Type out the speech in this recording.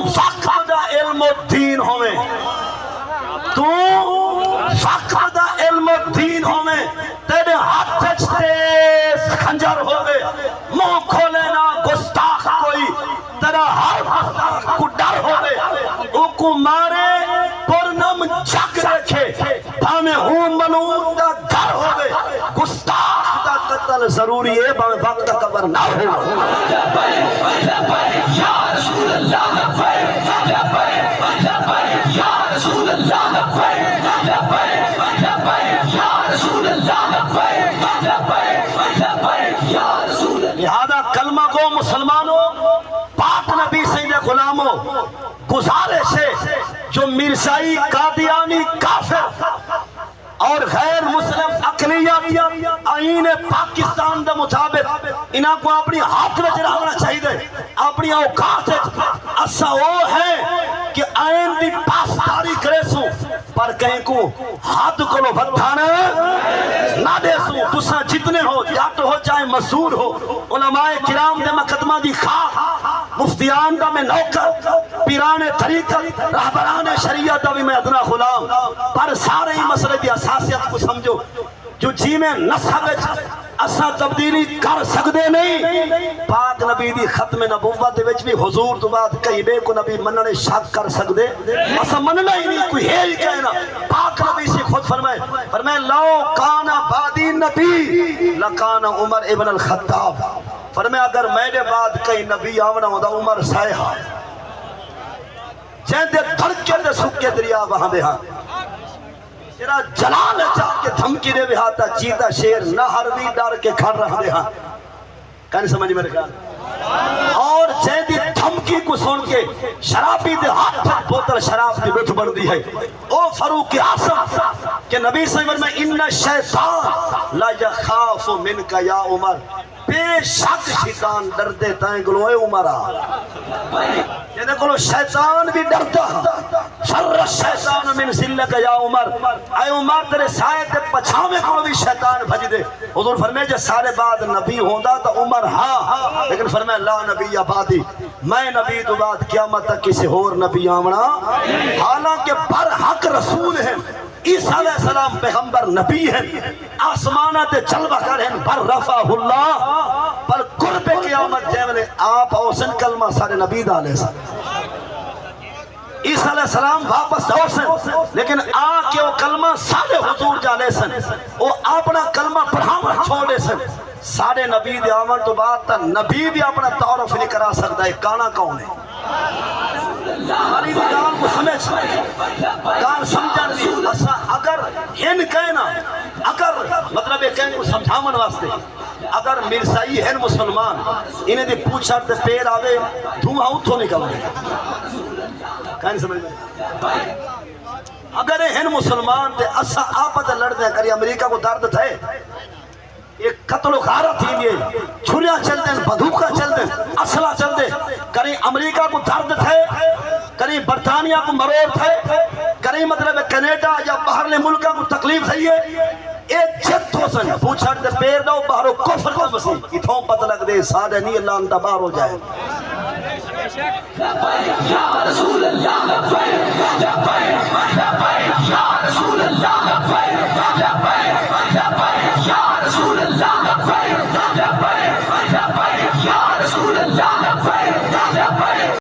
فقد علم الدین ہوئے تو فقد علم الدین ہوئے تیرے ہاتھ تیز خنجر ہوئے منہ کھولے نہ گستاخ کوئی تیرا ہر گستاخ کو ڈر ہوئے او کو مارے پرنم جگ رکھے ہمیں ہوں ملون دا گھر ہوئے گستاخ دا قتل ضروری ہے باویں وقت دا قبر نہ ہو یا رسول اللہ یا رسول اللہ لہذا کلمہ کو مسلمانوں پاک نبی سید غلاموں گزارش ہے جو مرزائی قادیانی کافر اور غیر مسلم اقلیت آئین پاکستان دے مطابق انہاں کو اپنی ہاتھ میں جرانا چاہیے اپنی اوقات اسا وہ ہے کہ آئین دی پاسداری کرے سو پر کہیں کو ہاتھ کو لو بھتانا نہ دے سو تسا جتنے ہو جٹ ہو چاہے مزدور ہو علماء کرام دے مقدمہ دی خواہ مفتیان دا میں نوکر پیران طریقت رہبران شریعت دا بھی میں ادنا غلام پر سارے ہی مسئلے دی اساسیت کو سمجھو جو جی میں نسل اسا تبدیلی کر سکتے نہیں پاک نبی دی ختم نبوت وچ بھی حضور تو بعد کئی بے کو نبی مننے شک کر سکتے اسا مننا ہی نہیں کوئی ہے ہی کہنا پاک نبی سے خود فرمائے لو کانا بعدی نبی لکانا عمر ابن الخطاب فرمائے اگر میرے بعد کئی نبی آونا ہوتا عمر سائحہ جہاں دے دھڑکے دے سکے دریا وہاں دے ہاں تیرا جلال چاہ کے دھمکی دے بھی ہاتا چیتا شیر نہ ہر بھی ڈر کے کھڑ رہا دے ہاں کہنے سمجھ میرے خیال اور جیدی دھمکی کو سن کے شرابی دے ہاتھ بوتل شراب دی بٹھ بڑھ دی ہے او فاروق اعظم کہ نبی صلی اللہ علیہ وسلم میں ان الشیطان لا یخاف منک یا عمر بے شک شیطان ڈردے تائیں گلو اے عمرہ یہ دیکھو لو شیطان بھی ڈرتا شر الشیطان من ذلک یا عمر اے عمر تیرے سائے تے پچھاوے کو بھی شیطان بھج دے حضور فرمائے جے سارے بعد نبی ہوندا تو عمر ہاں لیکن فرمائے لا نبی آبادی میں نبی تو بعد قیامت تک کسی اور نبی آمنا حالانکہ برحق رسول ہیں عیسیٰ علیہ السلام پیغمبر نبی ہیں آسمانات جلوہ کر ہیں بر رفع اللہ پر قرب قیامت جیونے آپ اوسن کلمہ سارے نبی دالے عیسیٰ علیہ السلام واپس اوسن لیکن آکے وہ کلمہ سارے حضور جالے سن وہ اپنا کلمہ پڑھانا چھوڑے سن سارے نبی دے آمن تو بات تا نبی بھی اپنا تعارف نہیں کرا سکتا ہے کانا کون ہے ہماری بھی جان کو سمجھ کان سمجھن بھی اگر ہن کہنا اگر مطلب ایک کہن کو سمجھامن واسطے اگر مرزائی ہن مسلمان انہیں دی پوچھا تے پیر آوے دھواں اتھو نکل گئے کہن سمجھ میں اگر ہن مسلمان تے اسا آپت لڑ دیں کری امریکہ کو درد تھے ایک قتل و غارت ہی لیے چھریاں چل دیں بندوقہ چل دیں اسلحہ چل دیں کہیں امریکہ کو درد تھے کہیں برطانیہ کو مرور تھے کہیں مطلب کینیڈا یا باہرلے ملکہ کو تکلیف ہے ایک جت ہو سن پوچھا دے پیر دو باہرو کفر کا مسیح اتھوں پتہ لگ دے سادہ نہیں اللہ انتا باہر ہو جائے یا رسول اللہ